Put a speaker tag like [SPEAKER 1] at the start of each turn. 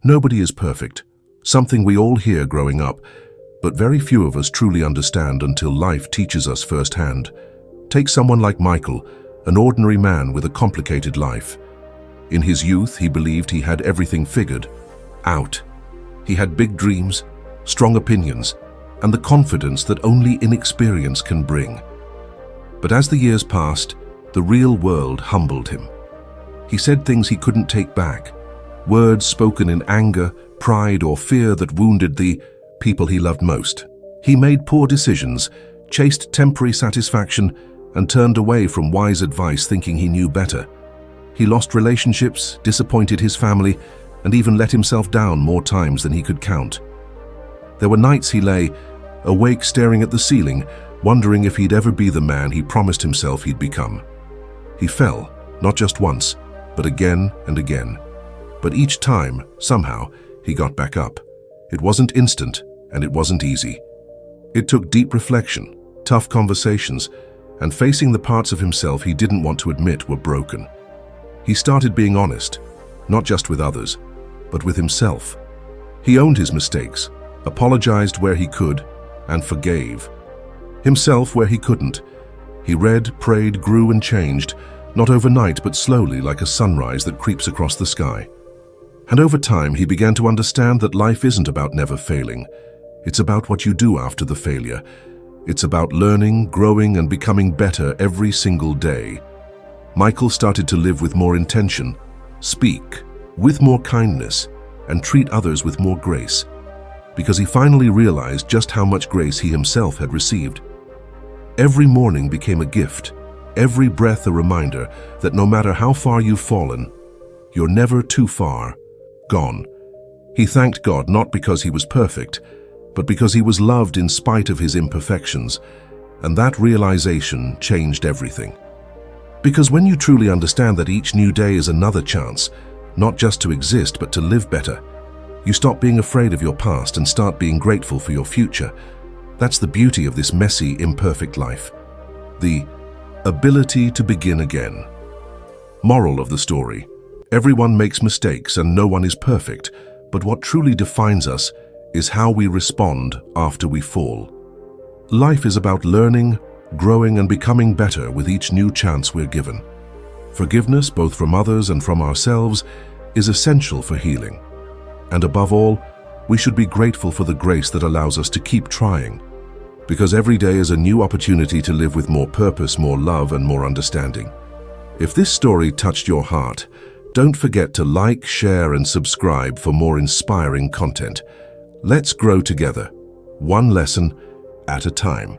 [SPEAKER 1] Nobody is perfect, something we all hear growing up, but very few of us truly understand until life teaches us firsthand. Take someone like Michael, an ordinary man with a complicated life. In his youth, he believed he had everything figured out. He had big dreams, strong opinions, and the confidence that only inexperience can bring. But as the years passed, the real world humbled him. He said things he couldn't take back, words spoken in anger, pride, or fear that wounded the people he loved most. He made poor decisions, chased temporary satisfaction, and turned away from wise advice thinking he knew better. He lost relationships, disappointed his family, and even let himself down more times than he could count. There were nights he lay awake staring at the ceiling, wondering if he'd ever be the man he promised himself he'd become. He fell, not just once, but again and again. But each time, somehow, he got back up. It wasn't instant, and it wasn't easy. It took deep reflection, tough conversations, and facing the parts of himself he didn't want to admit were broken. He started being honest, not just with others, but with himself. He owned his mistakes, apologized where he could, and forgave himself where he couldn't. He read, prayed, grew, and changed, not overnight but slowly, like a sunrise that creeps across the sky. And over time, he began to understand that life isn't about never failing. It's about what you do after the failure. It's about learning, growing, and becoming better every single day. Michael started to live with more intention, speak with more kindness, and treat others with more grace, because he finally realized just how much grace he himself had received. Every morning became a gift, every breath a reminder that no matter how far you've fallen, you're never too far gone. He thanked God not because he was perfect, but because he was loved in spite of his imperfections, and that realization changed everything. Because when you truly understand that each new day is another chance, not just to exist but to live better, you stop being afraid of your past and start being grateful for your future. That's the beauty of this messy, imperfect life. The ability to begin again. Moral of the story: everyone makes mistakes and no one is perfect, but what truly defines us is how we respond after we fall. Life is about learning, growing, and becoming better with each new chance we're given. Forgiveness, both from others and from ourselves, is essential for healing. And above all, we should be grateful for the grace that allows us to keep trying, because every day is a new opportunity to live with more purpose, more love, and more understanding. If this story touched your heart, don't forget to like, share, and subscribe for more inspiring content. Let's grow together, one lesson at a time.